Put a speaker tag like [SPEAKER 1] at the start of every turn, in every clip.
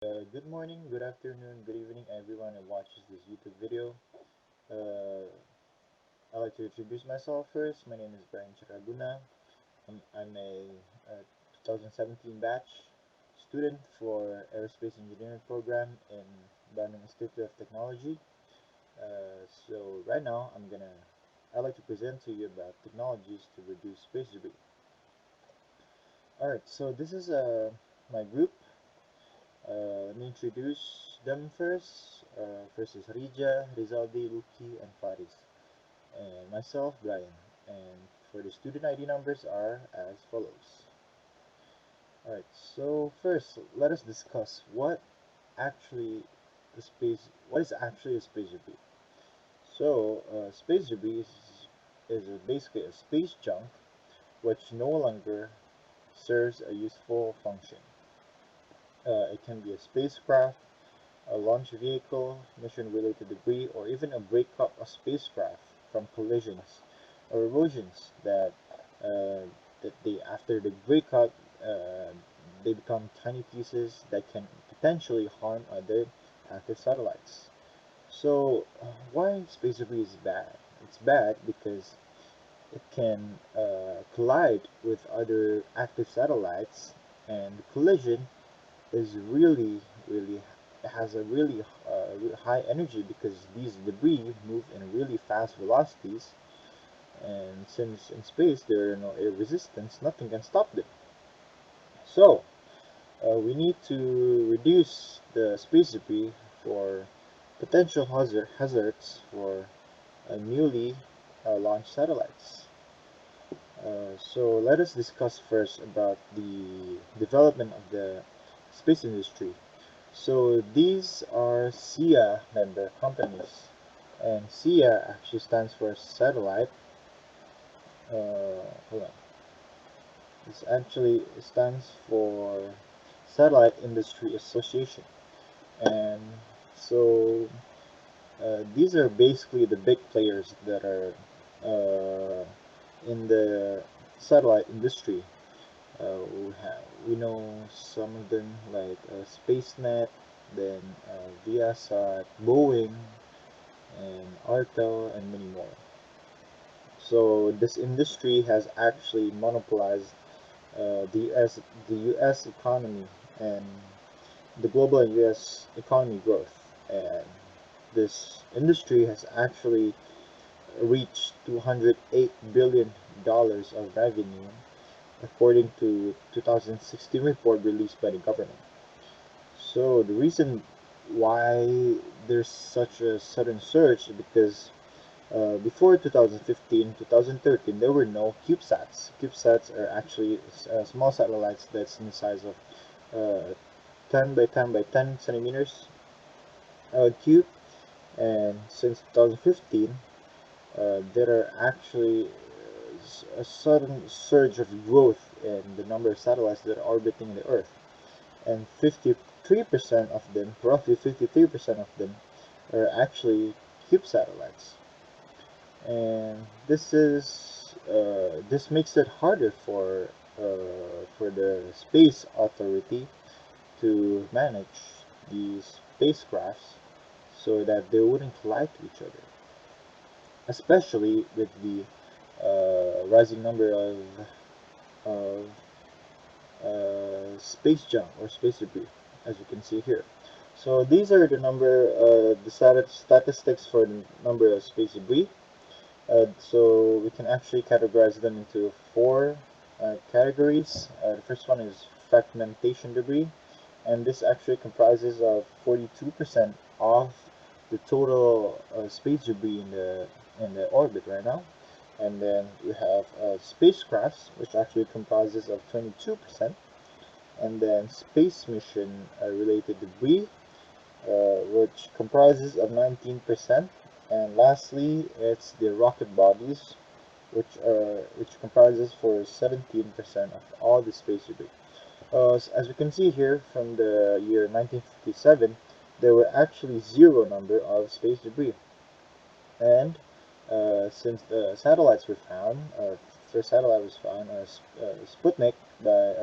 [SPEAKER 1] Good morning, good afternoon, good evening, everyone who watches this YouTube video. Uh, I'd like to introduce myself first. My name is Brian Catraguna. I'm a 2017 batch student for Aerospace Engineering program in Bandung Institute of Technology. So right now, I'd like to present to you about technologies to reduce space debris. Alright, so this is my group. Let me introduce them first. First is Rija, Rizaldy, Luki, and Fariz. And myself, Brian. And for the student ID numbers are as follows. Alright, so first let us discuss what is actually a space debris. So space debris is basically a space junk which no longer serves a useful function. It can be a spacecraft, a launch vehicle, mission-related debris, or even a breakup of spacecraft from collisions or erosions after the breakup, uh, they become tiny pieces that can potentially harm other active satellites. So, why space debris is bad? It's bad because it can collide with other active satellites, and collision is really has a really high energy because these debris move in really fast velocities, and since in space there are no air resistance, nothing can stop them. So we need to reduce the space debris for potential hazards for newly launched satellites. So let us discuss first about the development of the space industry. So these are SIA member companies, and SIA actually stands for satellite. Hold on. This actually stands for Satellite Industry Association, and so these are basically the big players that are uh, in the satellite industry. We know some of them like SpaceNet, then Viasat, Boeing, and Artel, and many more. So this industry has actually monopolized the U.S. economy and the global U.S. economy growth, and this industry has actually reached $208 billion of revenue according to 2016 report released by the government. So the reason why there's such a sudden surge is because before 2015, 2013, there were no CubeSats. CubeSats are actually small satellites that's in the size of 10 by 10 by 10 centimeters cube. And since 2015, there are actually a sudden surge of growth in the number of satellites that are orbiting the Earth, and 53% of them, roughly 53% of them, are actually cube satellites. And this makes it harder for the space authority to manage these spacecrafts so that they wouldn't collide to each other, especially with the rising number of space junk or space debris, as you can see here. So these are the statistics for the number of space debris. So we can actually categorize them into four categories. The first one is fragmentation debris, and this actually comprises of 42% of the total space debris in the orbit right now. And then we have spacecrafts, which actually comprises of 22%, and then space mission related debris, which comprises of 19%, and lastly, it's the rocket bodies, which comprises for 17% of all the space debris. As we can see here, from the year 1957, there were actually zero number of space debris, and since the satellites were found, first satellite was found, Sputnik by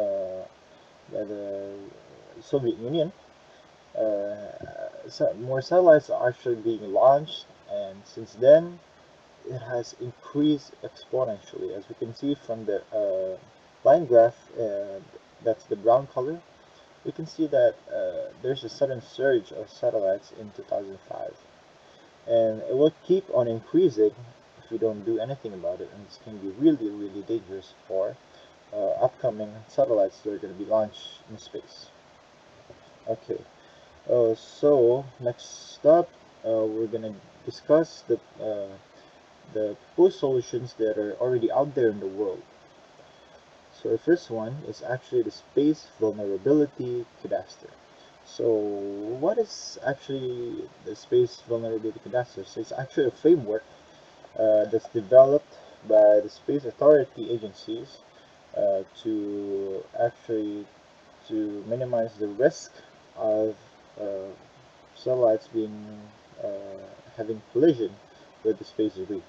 [SPEAKER 1] the Soviet Union. more satellites are actually being launched, and since then it has increased exponentially. As we can see from the line graph, that's the brown color, we can see that there's a sudden surge of satellites in 2005, and it will keep on increasing if we don't do anything about it, and this can be really, really dangerous for upcoming satellites that are going to be launched in space. Okay, so next up, we're going to discuss the proposed solutions that are already out there in the world. So the first one is actually the Space Vulnerability Cadaster. So what is actually the Space Vulnerability Cadaster? So it's actually a framework that's developed by the space authority agencies to minimize the risk of satellites having collision with the space debris.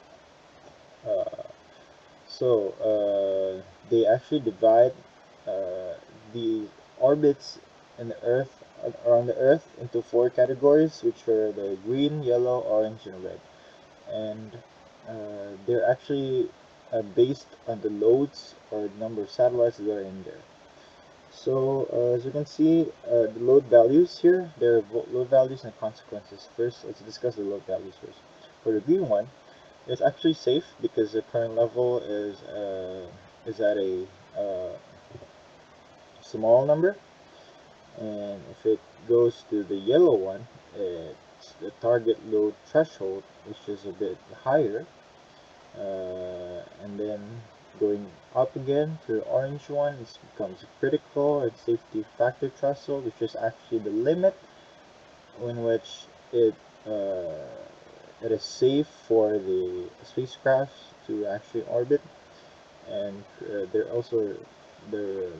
[SPEAKER 1] They actually divide the orbits in the Earth around the Earth into 4 categories, which are the green, yellow, orange, and red. And they're actually based on the loads or the number of satellites that are in there. So as you can see, the load values here, there are load values and consequences. First, let's discuss the load values first. For the green one, it's actually safe because the current level is at a small number, and if it goes to the yellow one, it's the target load threshold, which is a bit higher, and then going up again to the orange one, it becomes critical and safety factor threshold, which is actually the limit in which it is safe for the spacecraft to actually orbit. And the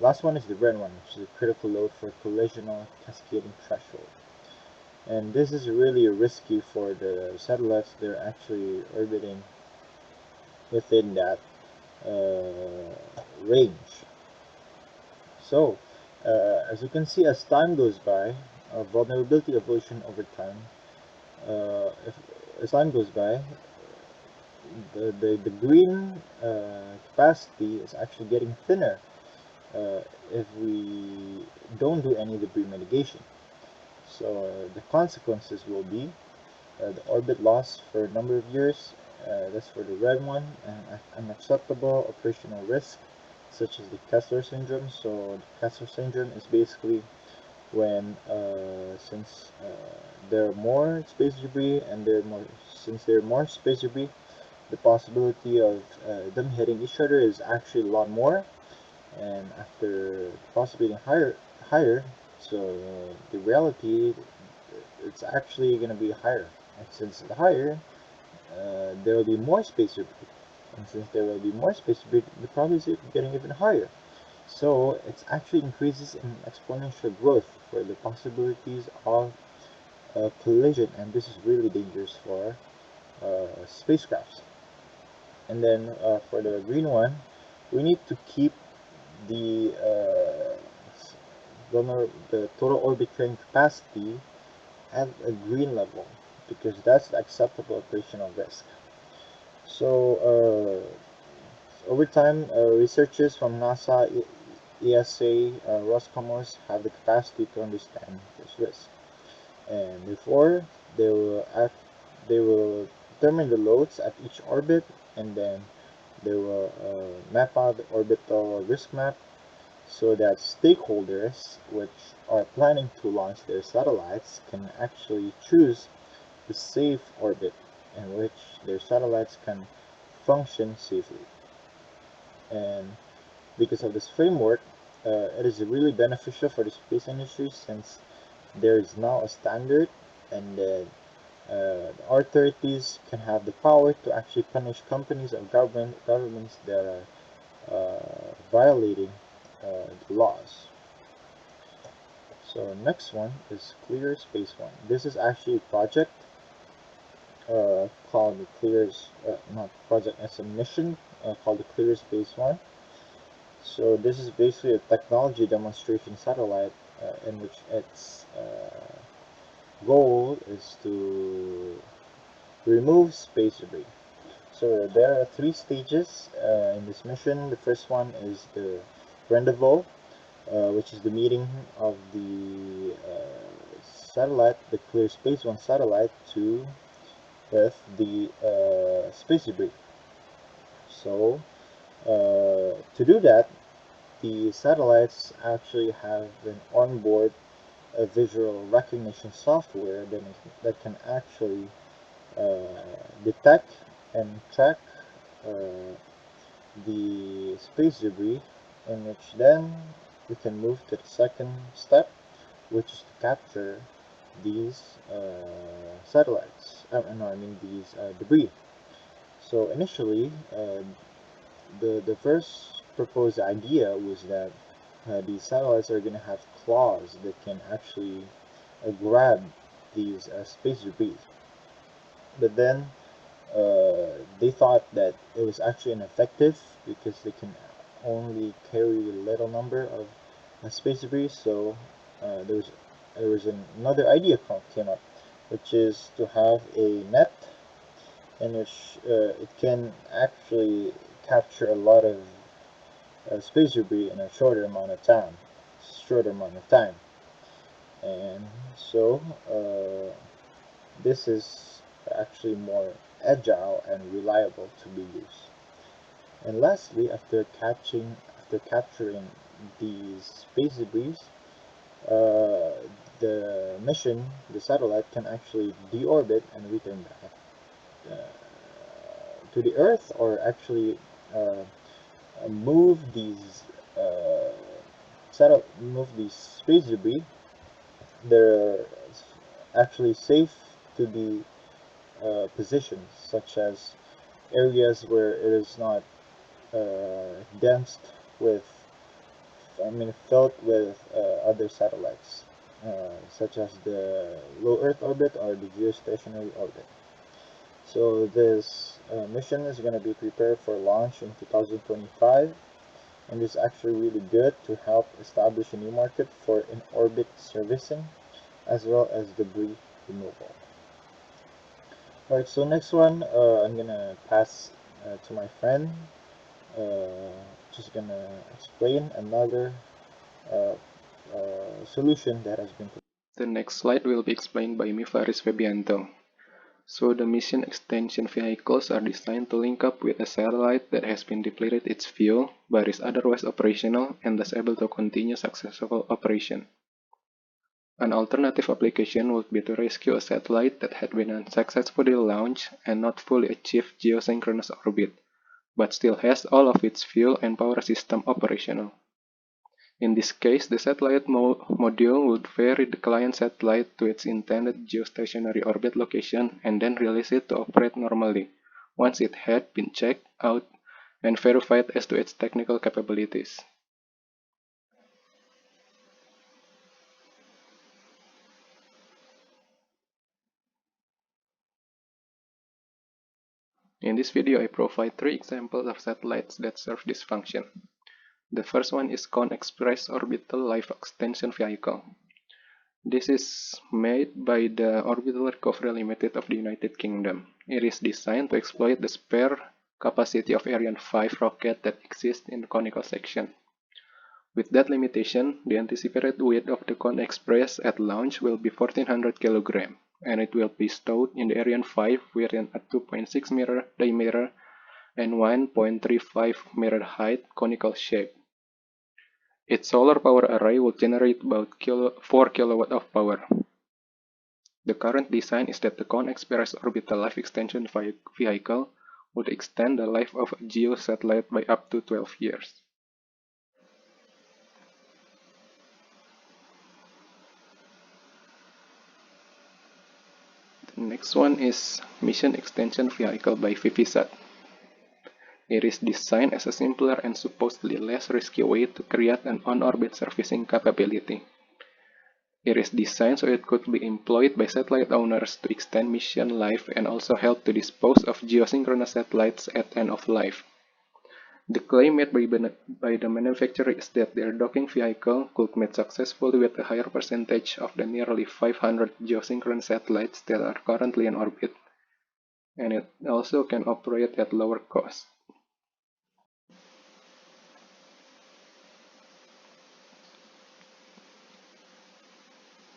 [SPEAKER 1] last one is the red one, which is a critical load for collisional cascading threshold. And this is really risky for the satellites that are actually orbiting within that range. So as you can see, as time goes by, vulnerability evolution over time, as time goes by, the green capacity is actually getting thinner if we don't do any debris mitigation. So the consequences will be the orbit loss for a number of years. That's for the red one, and unacceptable operational risk, such as the Kessler syndrome. So the Kessler syndrome is basically when since there are more space debris, and since there are more space debris, the possibility of them hitting each other is actually a lot more, and after possibly higher, so the reality, it's actually going to be higher, and since it's higher, there will be more space debris, and since there will be more space debris, the probability is getting even higher. So it actually increases in exponential growth for the possibilities of collision, and this is really dangerous for spacecrafts. And then for the green one, we need to keep the total orbit carrying capacity at a green level, because that's the acceptable operational risk. So over time, researchers from NASA, ESA, Roscosmos have the capacity to understand this risk, and therefore they will determine the loads at each orbit, and then they will map out the orbital risk map, so that stakeholders which are planning to launch their satellites can actually choose the safe orbit in which their satellites can function safely. And because of this framework, it is really beneficial for the space industry, since there is now a standard, and the authorities can have the power to actually punish companies and governments that are violating the laws. So next one is Clear Space One. This is actually a project called the not project, as a mission called the Clear Space One. So this is basically a technology demonstration satellite in which it's goal is to remove space debris. So there are 3 stages in this mission. The first one is the rendezvous, which is the meeting of the satellite, the Clear Space One satellite, with the space debris. So to do that, the satellites actually have an onboard visual recognition software that can actually detect and track uh, the space debris, in which then we can move to the second step, which is to capture these satellites. No, I mean these debris. So initially, the first proposed idea was that these satellites are going to have claws that can actually grab these space debris. But then they thought that it was actually ineffective because they can only carry a little number of space debris. So there was another idea came up, which is to have a net in which it can actually capture a lot of space debris in a shorter amount of time. And so this is actually more agile and reliable to be used. And lastly, after capturing these space debris, uh, the satellite can actually deorbit and return back to the Earth, or actually move these move these space debris. They're actually safe to be positions, such as areas where it is not dense with, filled with other satellites, such as the low Earth orbit or the geostationary orbit. So this mission is going to be prepared for launch in 2025, and is actually really good to help establish a new market for in-orbit servicing as well as debris removal. Alright, so next one, I'm gonna pass to my friend, just gonna explain another solution that has been.
[SPEAKER 2] The next slide will be explained by me, Fariz Febianto. So the mission extension vehicles are designed to link up with a satellite that has been depleted its fuel, but is otherwise operational and thus able to continue successful operation. An alternative application would be to rescue a satellite that had been unsuccessfully launched and not fully achieved geosynchronous orbit, but still has all of its fuel and power system operational. In this case, the satellite module would ferry the client satellite to its intended geostationary orbit location and then release it to operate normally, once it had been checked out and verified as to its technical capabilities. In this video, I provide 3 examples of satellites that serve this function. The first one is Con Express Orbital Life Extension Vehicle. This is made by the Orbital Recovery Limited of the United Kingdom. It is designed to exploit the spare capacity of Ariane 5 rocket that exists in the conical section. With that limitation, the anticipated weight of the Con Express at launch will be 1400 kg, and it will be stowed in the Ariane 5 within a 2.6 meter diameter and 1.35 meter height conical shape. Its solar power array will generate about 4 kW of power. The current design is that the Con Express Orbital Life Extension Vehicle would extend the life of a GEO satellite by up to 12 years. The next one is Mission Extension Vehicle by ViviSat. It is designed as a simpler and supposedly less risky way to create an on-orbit servicing capability. It is designed so it could be employed by satellite owners to extend mission life and also help to dispose of geosynchronous satellites at end of life. The claim made by the manufacturer is that their docking vehicle could meet successfully with a higher percentage of the nearly 500 geosynchronous satellites that are currently in orbit, and it also can operate at lower cost.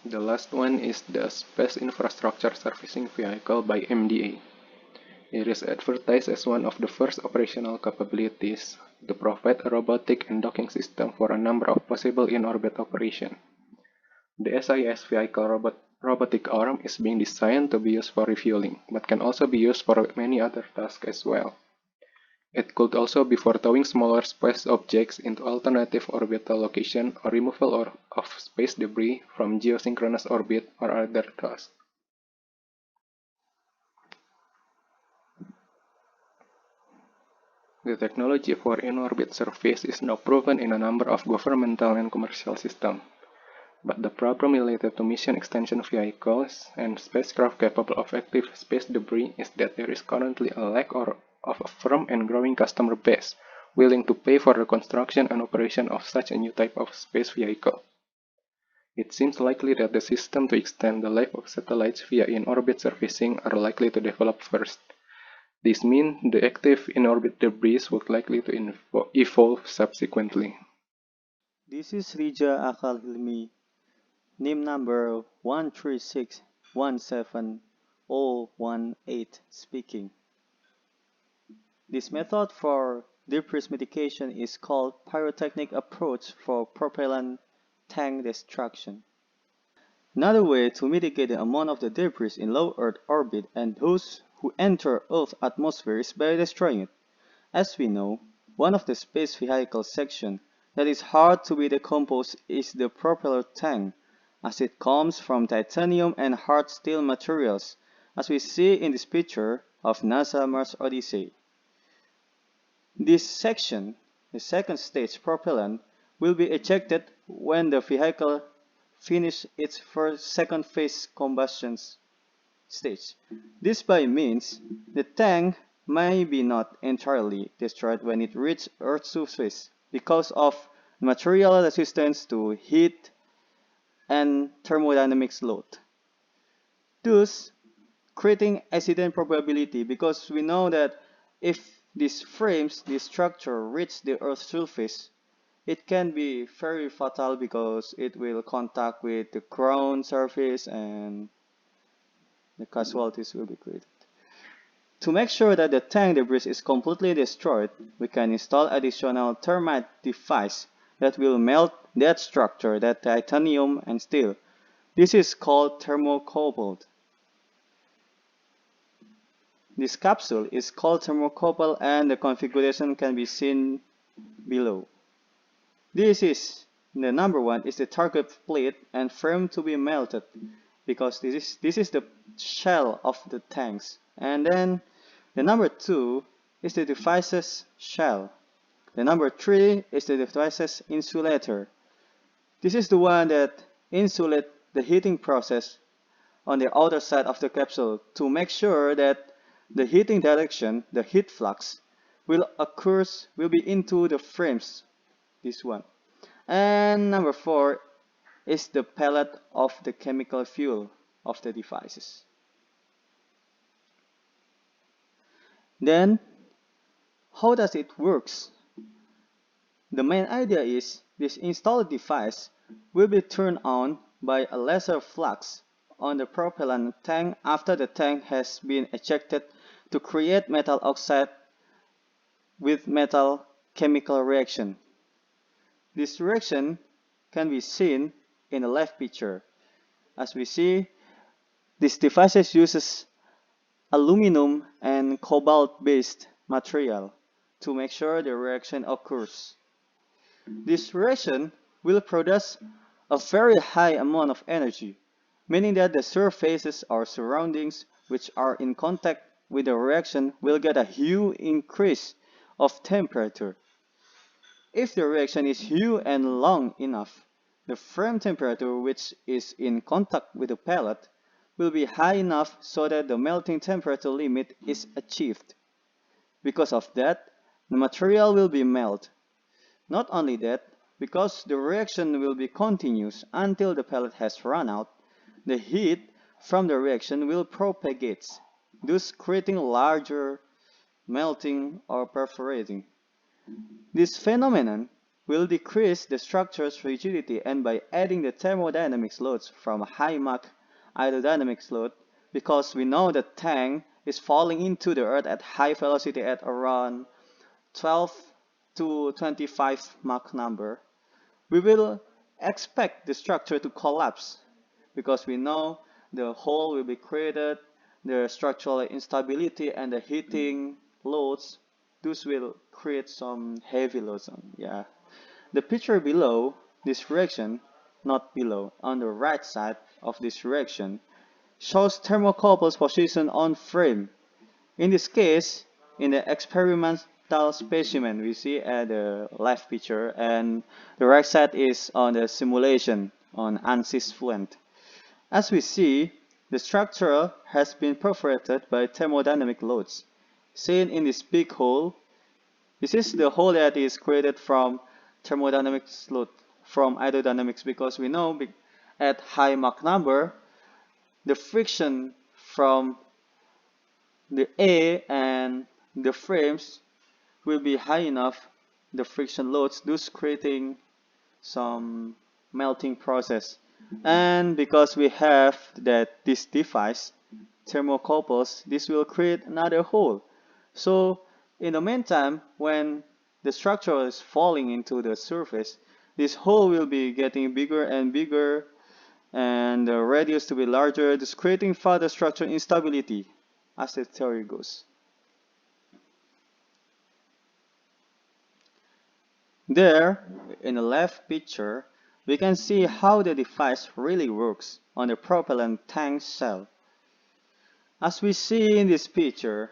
[SPEAKER 2] The last one is the Space Infrastructure Servicing Vehicle by MDA. It is advertised as one of the first operational capabilities to provide a robotic and docking system for a number of possible in-orbit operations. The SIS vehicle robotic arm is being designed to be used for refueling, but can also be used for many other tasks as well. It could also be for towing smaller space objects into alternative orbital location or removal of space debris from geosynchronous orbit or other tasks. The technology for in-orbit surveys is now proven in a number of governmental and commercial systems, but the problem related to mission extension vehicles and spacecraft capable of active space debris is that there is currently a lack of a firm and growing customer base willing to pay for the construction and operation of such a new type of space vehicle. It seems likely that the system to extend the life of satellites via in-orbit servicing are likely to develop first. This means the active in-orbit debris would likely to evolve subsequently.
[SPEAKER 3] This is Rija Akhal Hilmi, NIM number 136170018 speaking. This method for debris mitigation is called pyrotechnic approach for propellant tank destruction. Another way to mitigate the amount of the debris in low Earth orbit and those who enter Earth's atmosphere is by destroying it. As we know, one of the space vehicle sections that is hard to be decomposed is the propeller tank, as it comes from titanium and hard steel materials, as we see in this picture of NASA Mars Odyssey. This section, the second stage propellant, will be ejected when the vehicle finishes its second phase combustion stage. This by means the tank may be not entirely destroyed when it reaches Earth's surface because of material resistance to heat and thermodynamics load, thus creating accident probability, because we know that if these frames, this structure reach the Earth's surface, it can be very fatal because it will contact with the ground surface and the casualties will be created. To make sure that the tank debris is completely destroyed, we can install additional thermite device that will melt that structure, that titanium and steel. This is called thermocouple. This capsule is called thermocouple and the configuration can be seen below. This is the number one is the target plate and frame to be melted, because this is the shell of the tanks. And then the number two is the device's shell. The number three is the device's insulator. This is the one that insulates the heating process on the outer side of the capsule to make sure that the heating direction, the heat flux, will be into the frames. This one. And number four is the pellet of the chemical fuel of the devices. Then, how does it works? The main idea is this installed device will be turned on by a laser flux on the propellant tank after the tank has been ejected to create metal oxide with metal chemical reaction. This reaction can be seen in the left picture. As we see, this device uses aluminum and cobalt-based material to make sure the reaction occurs. This reaction will produce a very high amount of energy, meaning that the surfaces or surroundings which are in contact with the reaction will get a huge increase of temperature. If the reaction is huge and long enough, the frame temperature which is in contact with the pellet will be high enough so that the melting temperature limit is achieved. Because of that, the material will be melted. Not only that, because the reaction will be continuous until the pellet has run out, the heat from the reaction will propagate, thus creating larger melting or perforating. This phenomenon will decrease the structure's rigidity, and by adding the thermodynamics loads from high Mach hydrodynamics load, because we know the tank is falling into the earth at high velocity at around 12 to 25 Mach number, we will expect the structure to collapse because we know the hole will be created, the structural instability and the heating loads, those will create some heavy loads. Yeah. The picture below this reaction, not below, on the right side of this reaction, shows thermocouple's position on frame. In this case, in the experimental specimen we see at the left picture, and the right side is on the simulation on ANSYS Fluent. As we see, the structure has been perforated by thermodynamic loads. Seen in this big hole, this is the hole that is created from thermodynamics load from hydrodynamics, because we know at high Mach number, the friction from the A and the frames will be high enough, the friction loads, thus creating some melting process. And because we have this device, thermocouples, this will create another hole. So in the meantime, when the structure is falling into the surface, this hole will be getting bigger and bigger, and the radius to be larger, thus creating further structural instability, as the theory goes. There, in the left picture, we can see how the device really works on the propellant tank shell. As we see in this picture,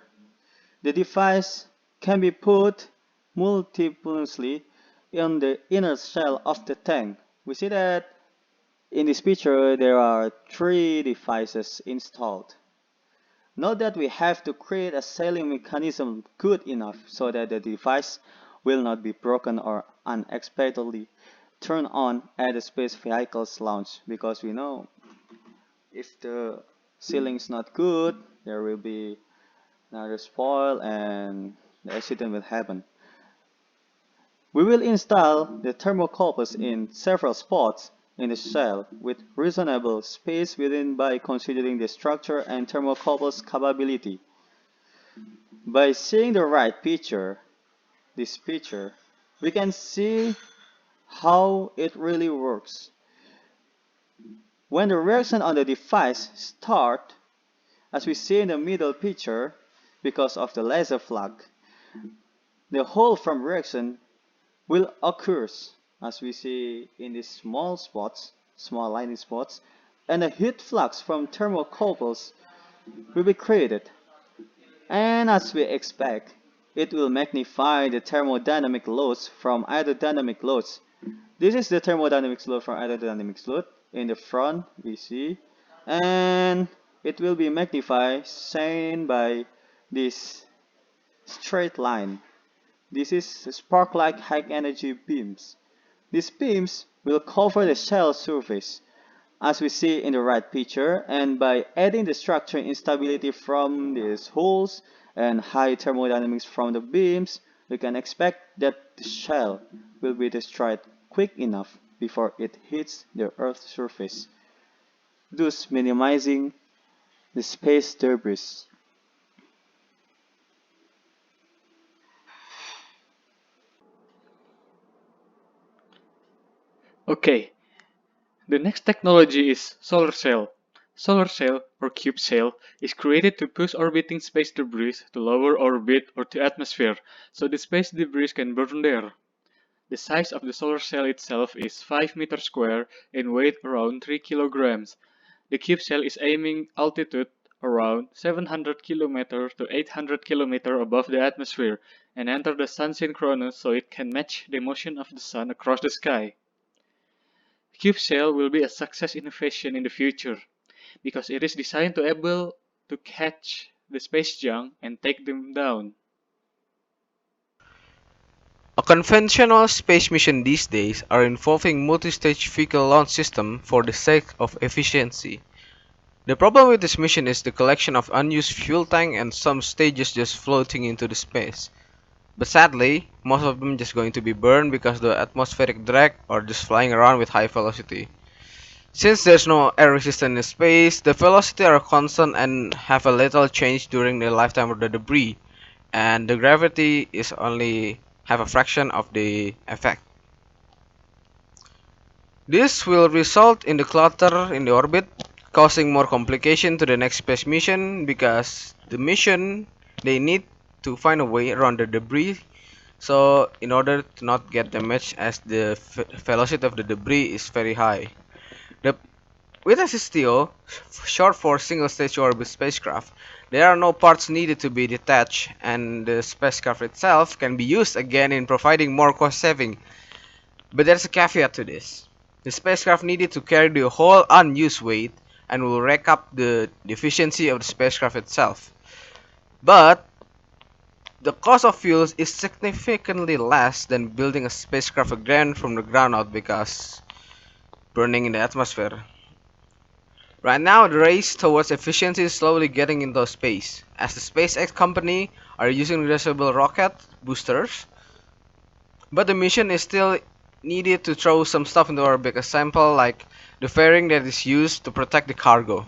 [SPEAKER 3] the device can be put multiply on the inner shell of the tank. We see that in this picture there are 3 devices installed. Note that we have to create a sealing mechanism good enough so that the device will not be broken or unexpectedly turned on at the space vehicle's launch, because we know if the sealing is not good, there will be another spoil and the accident will happen. We will install the thermocouples in several spots in the shell with reasonable space within by considering the structure and thermocouples capability. By seeing the right picture, this picture, we can see how it really works. When the reaction on the device starts, as we see in the middle picture, because of the laser flux, the hole from reaction will occur, as we see in these small spots, small lining spots, and a heat flux from thermocouples will be created. And as we expect, it will magnify the thermodynamic loads from hydrodynamic loads. This is the thermodynamic load from hydrodynamic load in the front we see, and it will be magnified seen by this straight line. This is spark-like high-energy beams. These beams will cover the shell surface, as we see in the right picture, and by adding the structure instability from these holes and high thermodynamics from the beams, we can expect that the shell will be destroyed quick enough before it hits the Earth's surface, thus minimizing the space debris.
[SPEAKER 4] Okay, the next technology is solar sail. Solar sail, or cube sail, is created to push orbiting space debris to lower orbit or to atmosphere, so the space debris can burn there. The size of the solar sail itself is 5 meters square and weight around 3 kilograms. The cube sail is aiming altitude around 700 km to 800 km above the atmosphere and enter the sun synchronous so it can match the motion of the sun across the sky. Cube sail will be a success innovation in the future because it is designed to able to catch the space junk and take them down.
[SPEAKER 5] A conventional space mission these days are involving multi-stage vehicle launch system for the sake of efficiency. The problem with this mission is the collection of unused fuel tank and some stages just floating into the space. But sadly, most of them just going to be burned because of the atmospheric drag or just flying around with high velocity. Since there's no air resistance in space, the velocity are constant and have a little change during the lifetime of the debris, and the gravity is only have a fraction of the effect. This will result in the clutter in the orbit, causing more complication to the next space mission because the mission they need to find a way around the debris. So in order to not get damaged as the velocity of the debris is very high. With SSTO, short for single stage orbit spacecraft, there are no parts needed to be detached and the spacecraft itself can be used again in providing more cost saving. But there's a caveat to this. The spacecraft needed to carry the whole unused weight and will rack up the efficiency of the spacecraft itself. But the cost of fuels is significantly less than building a spacecraft again from the ground out because burning in the atmosphere. Right now, the race towards efficiency is slowly getting into space, as the SpaceX company are using reusable rocket boosters, but the mission is still needed to throw some stuff into orbit, a sample like the fairing that is used to protect the cargo.